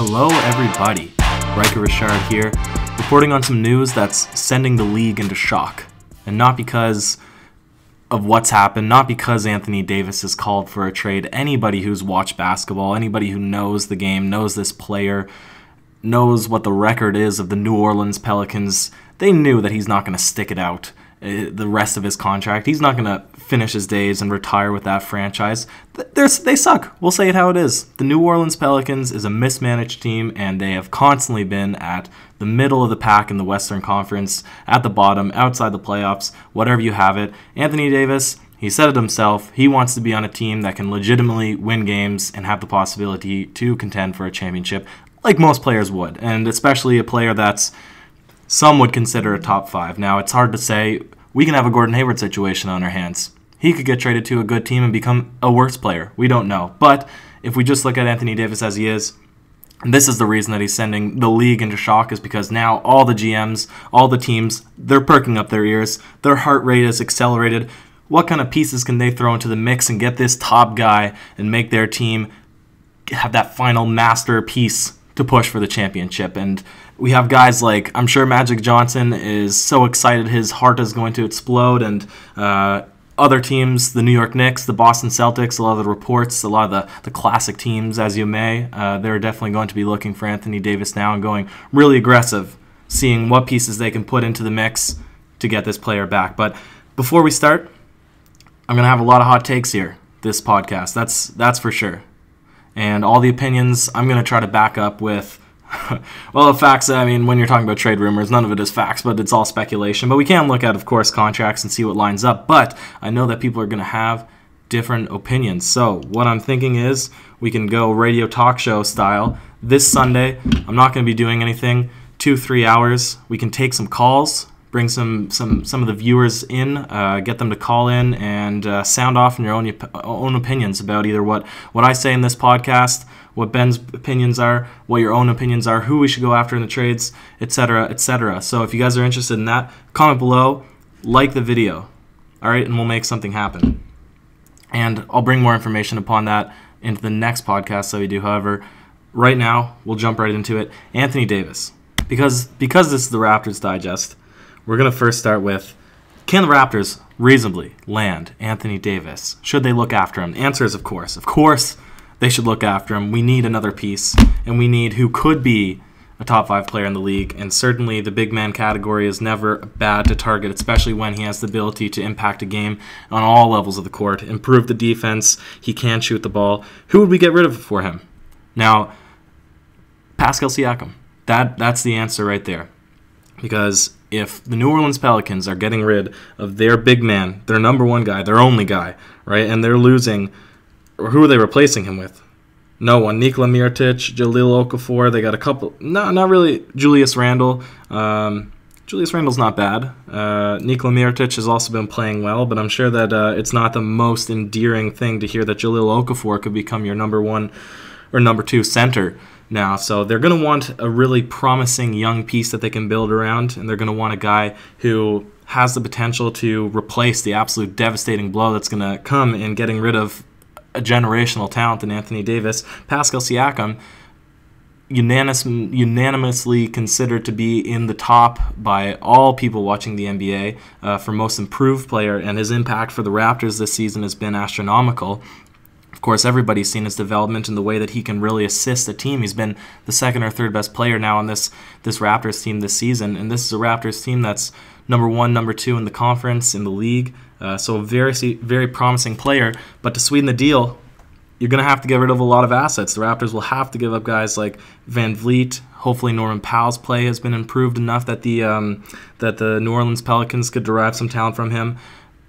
Hello everybody, Ryker Richard here, reporting on some news that's sending the league into shock. And not because of what's happened, not because Anthony Davis has called for a trade. Anybody who's watched basketball, anybody who knows the game, knows this player, knows what the record is of the New Orleans Pelicans, they knew that he's not going to stick it out the rest of his contract. He's not going to finish his days and retire with that franchise. They suck. We'll say it how it is. The New Orleans Pelicans is a mismanaged team, and they have constantly been at the middle of the pack in the Western Conference, at the bottom, outside the playoffs, whatever you have it. Anthony Davis, he said it himself, he wants to be on a team that can legitimately win games and have the possibility to contend for a championship, like most players would, and especially a player that's some would consider a top 5. Now, it's hard to say. We can have a Gordon Hayward situation on our hands. He could get traded to a good team and become a worse player. We don't know. But if we just look at Anthony Davis as he is, and this is the reason that he's sending the league into shock, is because now all the GMs, all the teams, they're perking up their ears. Their heart rate is accelerated. What kind of pieces can they throw into the mix and get this top guy and make their team have that final masterpiece to push for the championship? And we have guys like, I'm sure Magic Johnson is so excited his heart is going to explode, and other teams, the New York Knicks, the Boston Celtics, a lot of the reports, a lot of the classic teams, as you may, they're definitely going to be looking for Anthony Davis now and going really aggressive, seeing what pieces they can put into the mix to get this player back. But before we start, I'm going to have a lot of hot takes here, this podcast, that's for sure. And all the opinions I'm going to try to back up with, well, the facts, I mean, when you're talking about trade rumors, none of it is facts, but it's all speculation. But we can look at, of course, contracts and see what lines up. But I know that people are going to have different opinions. So what I'm thinking is we can go radio talk show style. This Sunday, I'm not going to be doing anything. 2-3 hours. We can take some calls, bring some of the viewers in, get them to call in and sound off in your own opinions about either what I say in this podcast, what Ben's opinions are, what your own opinions are, who we should go after in the trades, etc., etc. So if you guys are interested in that, comment below, like the video, all right, and we'll make something happen. And I'll bring more information upon that into the next podcast that we do. However, right now, we'll jump right into it. Anthony Davis. Because this is the Raptors Digest, we're going to first start with, can the Raptors reasonably land Anthony Davis? Should they look after him? The answer is of course. Of course they should look after him. We need another piece, and we need who could be a top 5 player in the league, and certainly the big man category is never bad to target, especially when he has the ability to impact a game on all levels of the court, improve the defense, he can shoot the ball. Who would we get rid of for him? Now, Pascal Siakam. That's the answer right there. Because if the New Orleans Pelicans are getting rid of their big man, their number one guy, their only guy, right, and they're losing, or who are they replacing him with? No one. Nikola Mirotic, Jahlil Okafor. They got a couple. Not really. Julius Randle. Julius Randle's not bad. Nikola Mirotic has also been playing well, but I'm sure that it's not the most endearing thing to hear that Jahlil Okafor could become your number 1 or number 2 center now. So they're going to want a really promising young piece that they can build around, and they're going to want a guy who has the potential to replace the absolute devastating blow that's going to come in getting rid of a generational talent in Anthony Davis. Pascal Siakam, unanimously considered to be in the top by all people watching the NBA for most improved player, and his impact for the Raptors this season has been astronomical. Of course, everybody's seen his development in the way that he can really assist the team. He's been the 2nd or 3rd best player now on this Raptors team this season, and this is a Raptors team that's number 1, number 2 in the conference, in the league. So a very promising player. But to sweeten the deal, you're going to have to get rid of a lot of assets. The Raptors will have to give up guys like Van Vliet. Hopefully Norman Powell's play has been improved enough that the New Orleans Pelicans could derive some talent from him.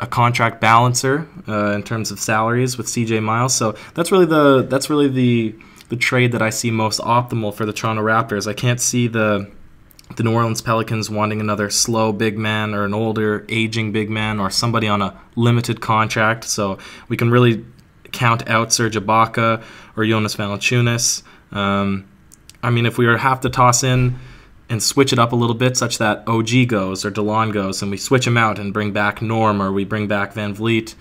A contract balancer in terms of salaries with CJ Miles. So that's really the trade that I see most optimal for the Toronto Raptors. I can't see the New Orleans Pelicans wanting another slow big man or an older aging big man or somebody on a limited contract. So we can really count out Serge Ibaka or Jonas Valanciunas. I mean, if we were to have to toss in and switch it up a little bit such that OG goes or DeLon goes and we switch him out and bring back Norm or we bring back Van Vliet,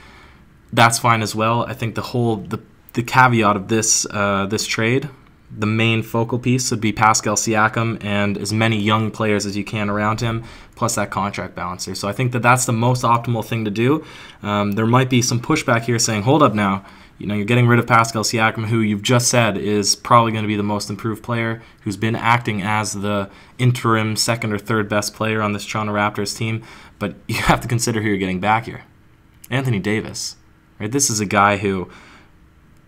that's fine as well. I think the caveat of this trade the main focal piece would be Pascal Siakam and as many young players as you can around him, plus that contract balancer. So I think that that's the most optimal thing to do. There might be some pushback here saying, hold up now, you're getting rid of Pascal Siakam, who you've just said is probably going to be the most improved player, who's been acting as the interim second or third best player on this Toronto Raptors team. But you have to consider who you're getting back here. Anthony Davis. Right? This is a guy who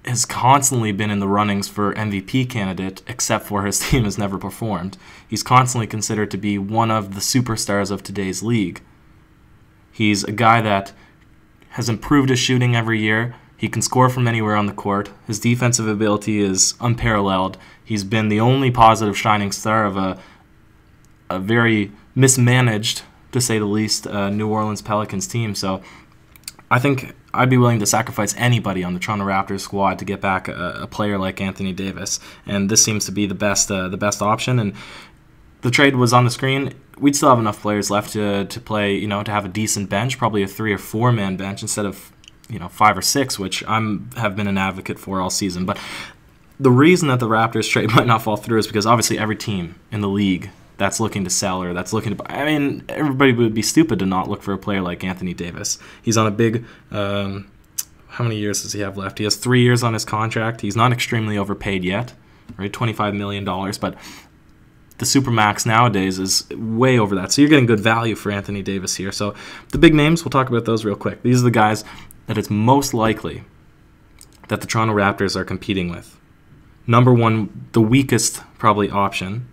has constantly been in the runnings for MVP candidate, except for his team has never performed. He's constantly considered to be one of the superstars of today's league. He's a guy that has improved his shooting every year. He can score from anywhere on the court. His defensive ability is unparalleled. He's been the only positive shining star of a very mismanaged, to say the least, New Orleans Pelicans team. So I think I'd be willing to sacrifice anybody on the Toronto Raptors squad to get back a player like Anthony Davis, and this seems to be the best option. And the trade was on the screen. We'd still have enough players left to play, to have a decent bench, probably a 3 or 4 man bench instead of 5 or 6, which have been an advocate for all season. But the reason that the Raptors trade might not fall through is because obviously every team in the league that's looking to sell or that's looking to buy. I mean, everybody would be stupid to not look for a player like Anthony Davis. He's on a big, how many years does he have left? He has 3 years on his contract. He's not extremely overpaid yet, right? $25 million, but the Supermax nowadays is way over that. So you're getting good value for Anthony Davis here. So the big names, we'll talk about those real quick. These are the guys that it's most likely that the Toronto Raptors are competing with. Number one, the weakest probably option,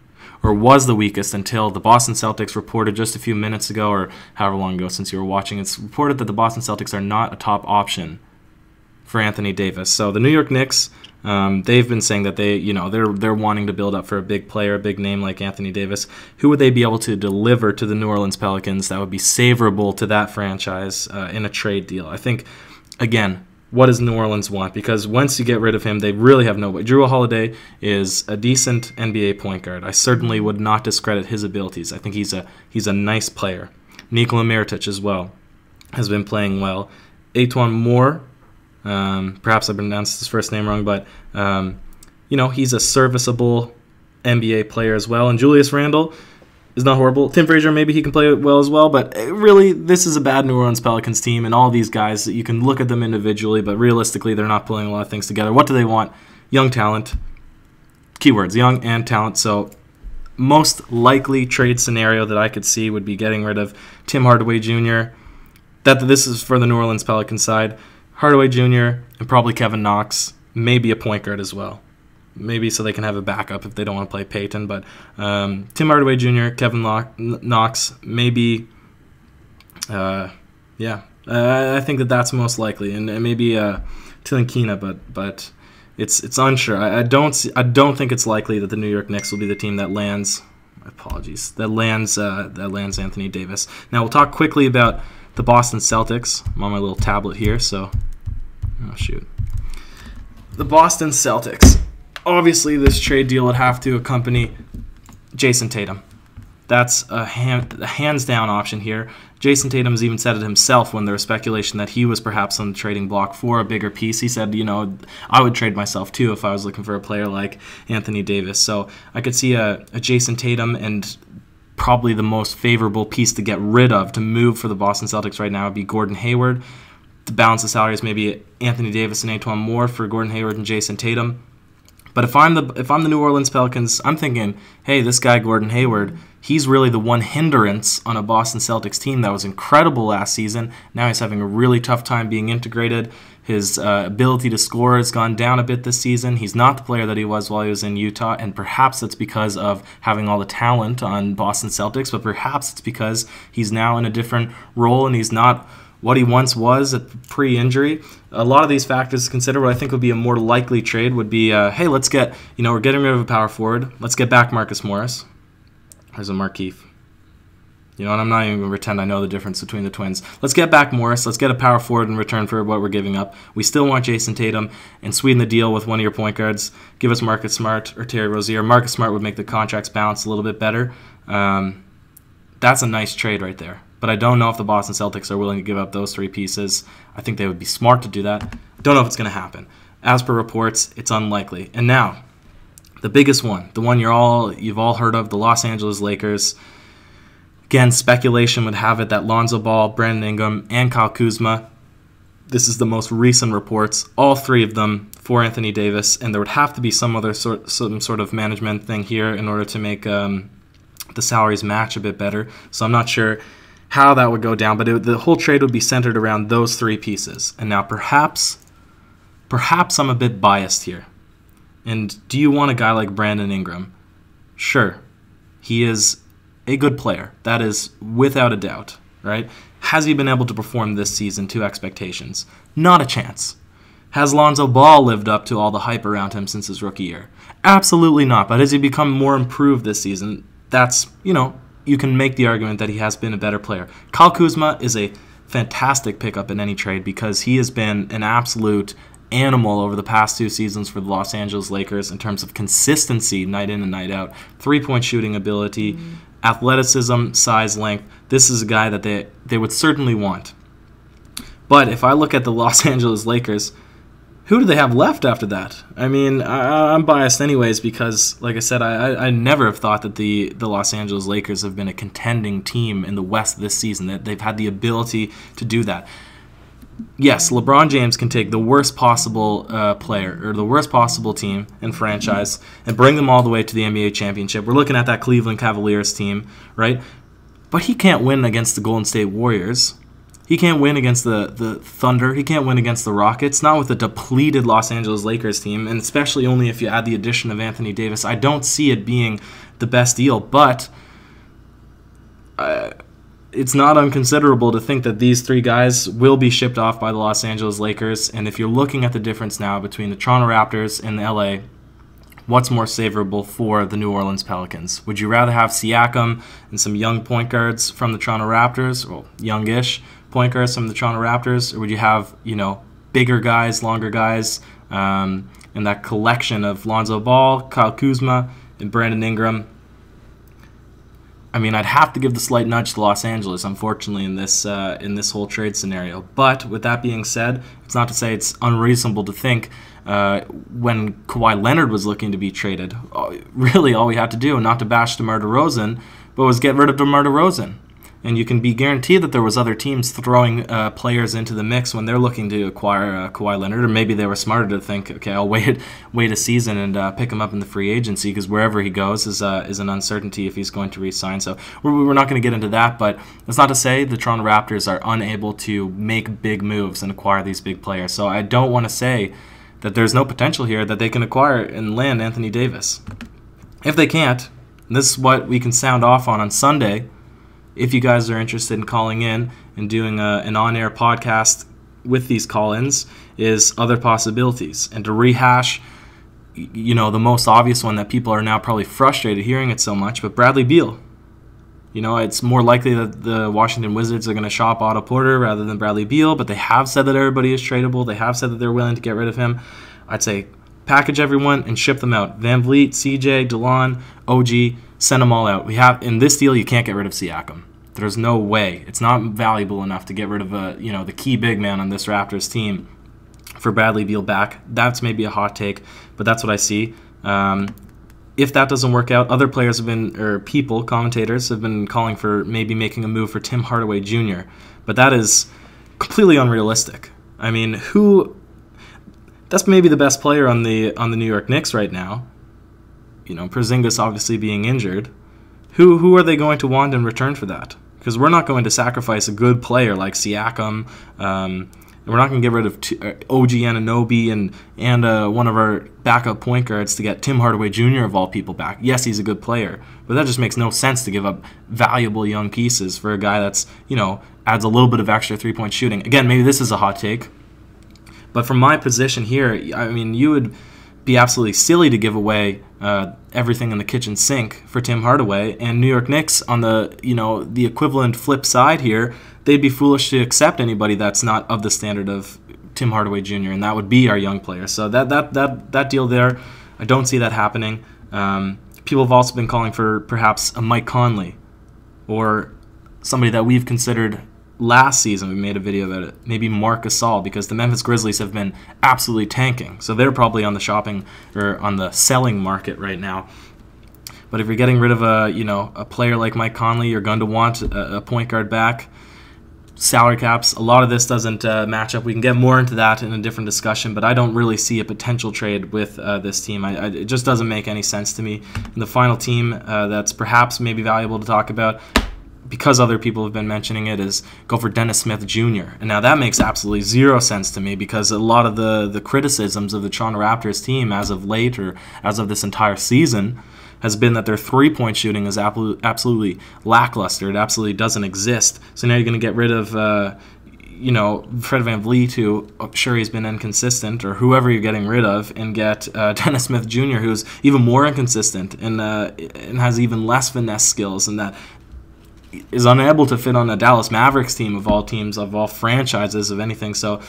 or was the weakest until the Boston Celtics reported just a few minutes ago, or however long ago since you were watching, it's reported that the Boston Celtics are not a top option for Anthony Davis. So the New York Knicks, they've been saying that they're wanting to build up for a big player, a big name like Anthony Davis. Who would they be able to deliver to the New Orleans Pelicans that would be favorable to that franchise in a trade deal? I think, again, what does New Orleans want? Because once you get rid of him, they really have no way. Jrue Holiday is a decent NBA point guard. I certainly would not discredit his abilities. I think he's a nice player. Nikola Mirotic as well has been playing well. Etuan Moore, perhaps I pronounced his first name wrong, but he's a serviceable NBA player as well. And Julius Randle is not horrible. Tim Frazier, maybe he can play well as well, but really, this is a bad New Orleans Pelicans team, and all these guys, you can look at them individually, but realistically, they're not pulling a lot of things together. What do they want? Young talent. Keywords, young and talent. So most likely trade scenario that I could see would be getting rid of Tim Hardaway Jr. This is for the New Orleans Pelicans side. Hardaway Jr. and probably Kevin Knox, maybe a point guard as well. Maybe so they can have a backup if they don't want to play Peyton. But Tim Hardaway Jr., Kevin Knox, maybe, I think that's most likely. And maybe Tilenkina, but it's unsure. I don't think it's likely that the New York Knicks will be the team that lands. Apologies. That lands Anthony Davis. Now we'll talk quickly about the Boston Celtics. I'm on my little tablet here, so the Boston Celtics. Obviously, this trade deal would have to accompany Jayson Tatum. That's a hands-down option here. Jayson Tatum has even said it himself when there was speculation that he was perhaps on the trading block for a bigger piece. He said, I would trade myself too if I was looking for a player like Anthony Davis. So I could see a Jayson Tatum, and probably the most favorable piece to get rid of, to move for the Boston Celtics right now, would be Gordon Hayward. To balance the salaries, maybe Anthony Davis and Etuan Moore for Gordon Hayward and Jayson Tatum. But if I'm the New Orleans Pelicans, I'm thinking, hey, this guy Gordon Hayward, he's really the one hindrance on a Boston Celtics team that was incredible last season. Now he's having a really tough time being integrated. His ability to score has gone down a bit this season. He's not the player that he was while he was in Utah, and perhaps that's because of having all the talent on Boston Celtics, but perhaps it's because he's now in a different role and he's not what he once was pre-injury. A lot of these factors to consider. What I think would be a more likely trade would be, hey, let's get, we're getting rid of a power forward. Let's get back Marcus Morris. There's a Markeith. And I'm not even going to pretend I know the difference between the twins. Let's get back Morris. Let's get a power forward in return for what we're giving up. We still want Jayson Tatum, and sweeten the deal with one of your point guards. Give us Marcus Smart or Terry Rozier. Marcus Smart would make the contracts balance a little bit better. That's a nice trade right there. But I don't know if the Boston Celtics are willing to give up those 3 pieces. I think they would be smart to do that. Don't know if it's going to happen. As per reports, it's unlikely. And now, The biggest one, the one you've all heard of, the Los Angeles Lakers. Again, speculation would have it that Lonzo Ball, Brandon Ingram, and Kyle Kuzma, this is the most recent reports, all three of them for Anthony Davis, and there would have to be some sort of management thing here in order to make the salaries match a bit better. So I'm not sure how that would go down, but the whole trade would be centered around those three pieces. And now perhaps I'm a bit biased here. And do you want a guy like Brandon Ingram? Sure, he is a good player. That is without a doubt, right? Has he been able to perform this season to expectations? Not a chance. Has Lonzo Ball lived up to all the hype around him since his rookie year? Absolutely not. But has he become more improved this season? That's, you can make the argument that he has been a better player. Kyle Kuzma is a fantastic pickup in any trade because he has been an absolute animal over the past 2 seasons for the Los Angeles Lakers in terms of consistency night in and night out, three-point shooting ability, athleticism, size, length. This is a guy that they would certainly want. But if I look at the Los Angeles Lakers, who do they have left after that? I mean, I'm biased anyways because, like I said, I never have thought that the Los Angeles Lakers have been a contending team in the West this season, that they've had the ability to do that. Yes, LeBron James can take the worst possible player or the worst possible team and franchise and bring them all the way to the NBA championship. We're looking at that Cleveland Cavaliers team, right? But he can't win against the Golden State Warriors. He can't win against the Thunder. He can't win against the Rockets, not with a depleted Los Angeles Lakers team, and especially only if you add the addition of Anthony Davis. I don't see it being the best deal, but it's not unconsiderable to think that these three guys will be shipped off by the Los Angeles Lakers. And if you're looking at the difference now between the Toronto Raptors and the LA, what's more favorable for the New Orleans Pelicans? Would you rather have Siakam and some young point guards from the Toronto Raptors, or youngish point guards from the Toronto Raptors, or would you have, bigger guys, longer guys, and that collection of Lonzo Ball, Kyle Kuzma, and Brandon Ingram? I mean, I'd have to give the slight nudge to Los Angeles, unfortunately, in this whole trade scenario. But with that being said, it's not to say it's unreasonable to think when Kawhi Leonard was looking to be traded, really all we had to do, not to bash DeMar DeRozan, but was get rid of DeMar DeRozan. And you can be guaranteed that there was other teams throwing players into the mix when they're looking to acquire Kawhi Leonard, or maybe they were smarter to think, okay, I'll wait a season and pick him up in the free agency because wherever he goes is an uncertainty if he's going to re-sign. So we're not going to get into that, but that's not to say the Toronto Raptors are unable to make big moves and acquire these big players. So I don't want to say that there's no potential here that they can acquire and land Anthony Davis. If they can't, this is what we can sound off on Sunday. If you guys are interested in calling in and doing an on-air podcast with these call-ins, is other possibilities. And to rehash, the most obvious one that people are now probably frustrated hearing it so much, but Bradley Beal. It's more likely that the Washington Wizards are going to shop Otto Porter rather than Bradley Beal, but they have said that everybody is tradable. They have said that they're willing to get rid of him. I'd say package everyone and ship them out. Van Vliet, CJ, DeLon, OG, send them all out. In this deal, you can't get rid of Siakam. There's no way. It's not valuable enough to get rid of the key big man on this Raptors team for Bradley Beal back. That's maybe a hot take, but that's what I see. If that doesn't work out, other players commentators have been calling for maybe making a move for Tim Hardaway Jr., but that is completely unrealistic. I mean, that's maybe the best player on the New York Knicks right now. Porzingis obviously being injured. Who are they going to want in return for that? Because we're not going to sacrifice a good player like Siakam. We're not going to get rid of OG Anunoby and one of our backup point guards to get Tim Hardaway Jr. of all people back. Yes, he's a good player, but that just makes no sense to give up valuable young pieces for a guy that's, adds a little bit of extra three-point shooting. Again, maybe this is a hot take, but from my position here, I mean, you would be absolutely silly to give away everything in the kitchen sink for Tim Hardaway, and New York Knicks on the equivalent flip side here, they'd be foolish to accept anybody that's not of the standard of Tim Hardaway Jr., and that would be our young player. So that deal there, I don't see that happening. People have also been calling for perhaps a Mike Conley or somebody that we've considered last season we made a video about it. Maybe Marc Gasol, because the Memphis Grizzlies have been absolutely tanking. So they're probably on the shopping or on the selling market right now. But if you're getting rid of a player like Mike Conley, you're going to want a point guard back. Salary caps, a lot of this doesn't match up. We can get more into that in a different discussion, but I don't really see a potential trade with this team. It just doesn't make any sense to me. And the final team that's perhaps maybe valuable to talk about, because other people have been mentioning it, is go for Dennis Smith Jr. And now that makes absolutely zero sense to me, because a lot of the criticisms of the Toronto Raptors team as of late, or as of this entire season, has been that their three-point shooting is absolutely lackluster. It absolutely doesn't exist. So now you're going to get rid of, Fred VanVleet, who sure he's been inconsistent, or whoever you're getting rid of, and get Dennis Smith Jr., who's even more inconsistent and has even less finesse skills, and that is unable to fit on a Dallas Mavericks team of all teams, of all franchises, of anything. So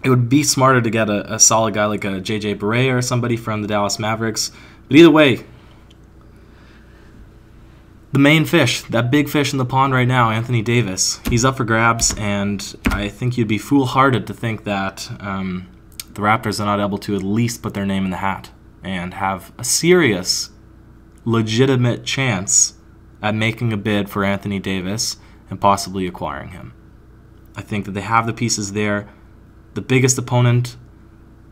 it would be smarter to get a solid guy like a JJ Barea or somebody from the Dallas Mavericks. But either way, the main fish, that big fish in the pond right now, Anthony Davis, he's up for grabs, and I think you'd be foolhardy to think that the Raptors are not able to at least put their name in the hat and have a serious, legitimate chance at making a bid for Anthony Davis and possibly acquiring him. I think that they have the pieces there. The biggest opponent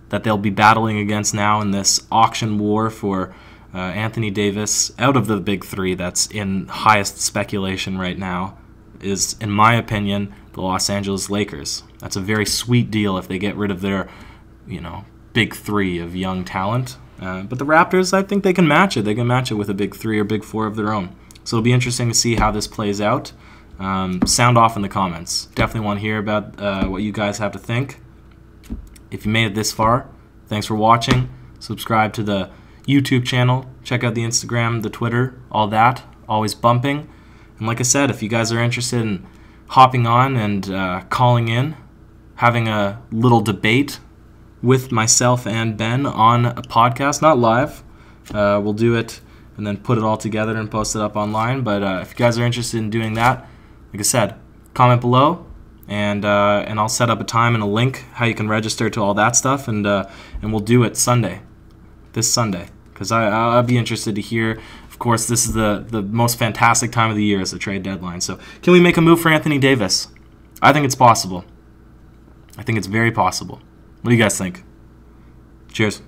that they'll be battling against now in this auction war for Anthony Davis, out of the big three that's in highest speculation right now, is, in my opinion, the Los Angeles Lakers. That's a very sweet deal if they get rid of their, big three of young talent. But the Raptors, I think they can match it. They can match it with a big three or big four of their own. So it'll be interesting to see how this plays out. Sound off in the comments. Definitely want to hear about what you guys have to think. If you made it this far, thanks for watching. Subscribe to the YouTube channel. Check out the Instagram, the Twitter, all that. Always bumping. And like I said, if you guys are interested in hopping on and calling in, having a little debate with myself and Ben on a podcast, not live. We'll do it and then put it all together and post it up online. But if you guys are interested in doing that, like I said, comment below. And I'll set up a time and a link how you can register to all that stuff, and we'll do it this Sunday, because I'll be interested to hear. Of course, this is the most fantastic time of the year, is the trade deadline. So can we make a move for Anthony Davis? I think it's possible. I think it's very possible. What do you guys think? Cheers.